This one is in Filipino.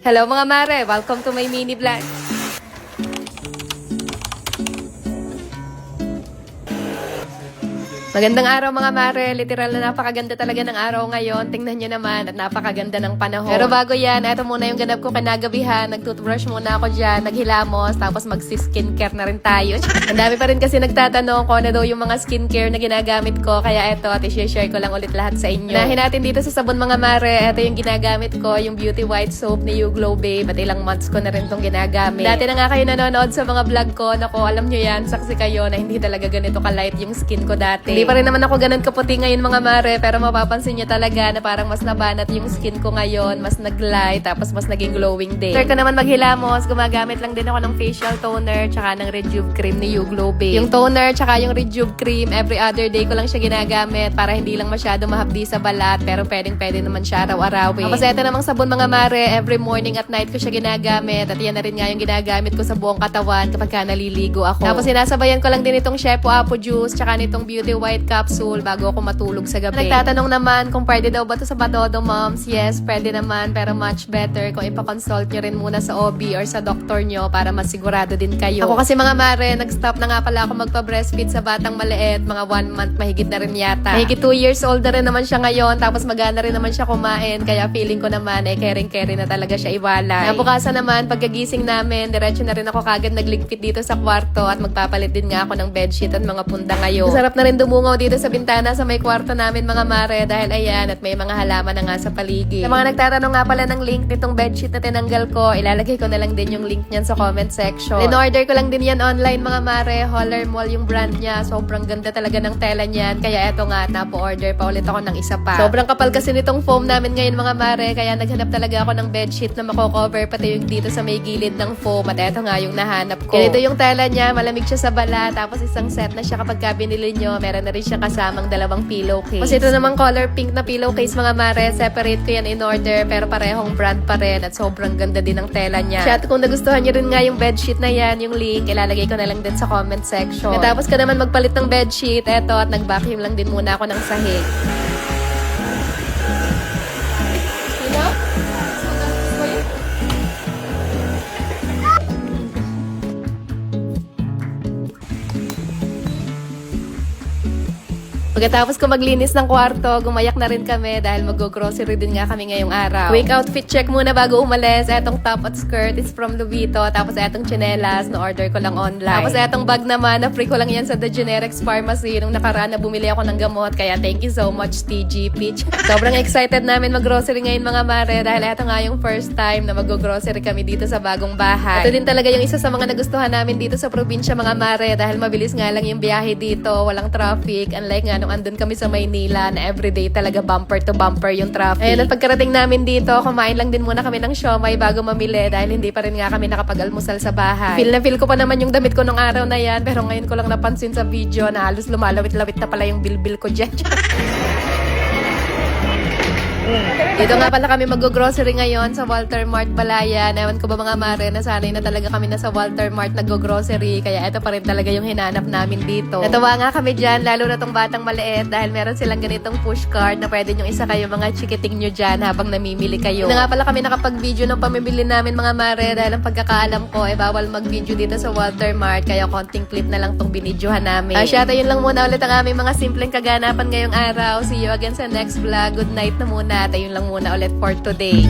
Hello mga mare! Welcome to my mini vlog. Magandang araw mga mare, literal na napakaganda talaga ng araw ngayon. Tingnan nyo naman at napakaganda ng panahon. Pero bago yan, eto muna yung ganap ko kinagabihan. Nag-toothbrush muna ako dyan, naghilamos, tapos mag-skincare na rin tayo. Ang dami pa rin kasi nagtatanong ko na daw yung mga skincare na ginagamit ko. Kaya eto, at i-share ko lang ulit lahat sa inyo. Unahin natin dito sa sabon mga mare, eto yung ginagamit ko, yung Beauty White Soap ni You Glow Babe. At ilang months ko na rin tong ginagamit. Dati na nga kayo nanonood sa mga vlog ko. Nako, alam nyo yan, saksi kayo na hindi talaga ganito ka-light yung skin ko dati. Hindi pa rin naman ako ganun kaputi ngayon mga mare, pero mapapansin nyo talaga na parang mas nabanat yung skin ko ngayon, mas nag-light, tapos mas naging glowing din. After ko naman maghilamos, gumagamit lang din ako ng facial toner tsaka ng Rejuve cream ni You Glow Babe. Yung toner tsaka yung Rejuve cream, every other day ko lang siya ginagamit para hindi lang masyado mahapdi sa balat, pero pwede naman siya araw-arawin. Tapos ito namang sabon mga mare, every morning at night ko siya ginagamit, at yan na rin nga yung ginagamit ko sa buong katawan kapag ka naliligo ako. Tapos sinasabayan ko lang din itong Shepo Apple Juice tsaka nitong Beauty White Capsule bago ako matulog sa gabi. Nagtatanong naman kung pwede daw ba to sa Batodo Moms. Yes, pwede naman, pero much better kung ipakonsult nyo rin muna sa OB or sa doktor nyo para masigurado din kayo. Ako kasi mga mare, nag-stop na nga pala ako magpa-breastfeed sa batang maliit. Mga 1 month mahigit na rin yata. Mahigit 2 years old na rin naman siya ngayon, tapos magana rin naman siya kumain. Kaya feeling ko naman caring na talaga siya iwalay. Nabukasan naman, pagkagising namin, diretso na rin ako kagad nagligpit dito sa kwarto at magpapalit din nga ako ng bedsheet at mga punda ngayon. Masarap na rin dumungaw dito sa bintana sa may kwarto namin mga mare, dahil ayan, at may mga halaman na nga sa paligid. Sa mga nagtatanong nga pala ng link nitong bedsheet na tinanggal ko, ilalagay ko na lang din yung link niyan sa comment section. In-order ko lang din yan online mga mare, Holler Mall yung brand niya. Sobrang ganda talaga ng tela niyan, kaya eto nga, napo-order pa ulit ako ng isa pa. Sobrang kapal kasi nitong foam namin ngayon mga mare, kaya naghanap talaga ako ng bedsheet na mako-cover pati yung dito sa may gilid ng foam, at eto nga yung nahanap ko. Ganito yung tela niya, malamig siya sa bala, tapos isang set na siya kapag binili nyo, meron na rin siya kasamang dalawang pillowcase. Kasi ito namang color pink na pillowcase mga mare, separate ko yan in order, pero parehong brand pa rin at sobrang ganda din ng tela niya. At kung nagustuhan nyo rin nga yung bedsheet na yan, yung link, ilalagay ko na lang din sa comment section. Natapos ka naman magpalit ng bedsheet, eto, at nag-vacuum lang din muna ako ng sahig. Pagkatapos ko maglinis ng kwarto, gumayak na rin kami dahil mag-grocery din nga kami ngayong araw. Quick outfit check muna bago umalis. Etong top at skirt is from Lubito. Tapos etong tsinelas, na-order ko lang online. Tapos etong bag naman, na-free ko lang yan sa The Generics Pharmacy nung nakaraan na bumili ako ng gamot. Kaya thank you so much, TG Peach. Sobrang excited namin mag-grocery ngayon mga mare, dahil eto nga yung first time na mag-grocery kami dito sa bagong bahay. Ito din talaga yung isa sa mga nagustuhan namin dito sa probinsya mga mare, dahil mabilis nga lang yung biyahe dito, walang traffic. Unlike nga nung andun kami sa Maynila na everyday talaga bumper to bumper yung traffic. Ayun, at pagkarating namin dito, kumain lang din muna kami ng siomay bago mamili, dahil hindi pa rin nga kami nakapag-almusal sa bahay. Feel na feel ko pa naman yung damit ko nung araw na yan, pero ngayon ko lang napansin sa video na halos lumalawit-lawit na pala yung bilbil ko dyan. Dito nga pala kami mag-grocery ngayon sa Walter Mart Balayan. Ewan ko ba mga mare, nasanay na talaga kami na sa Walter Mart nag-grocery, kaya ito pa rin talaga yung hinanap namin dito. Natawa nga kami dyan, lalo na tong batang maliit, dahil meron silang ganitong push cart na pwede nyong isa kayo mga chikiting nyo dyan habang namimili kayo. Na nga pala kami nakapag-video ng pamimili namin mga mare, dahil ang pagkakaalam ko bawal mag-video dito sa Walter Mart, kaya konting clip na lang tong binidyohan namin. Syata, yun lang muna ulit ang aming mga simpleng kaganapan ngayong araw. See you again sa next vlog. Good night na muna. At ayun lang muna ulit for today.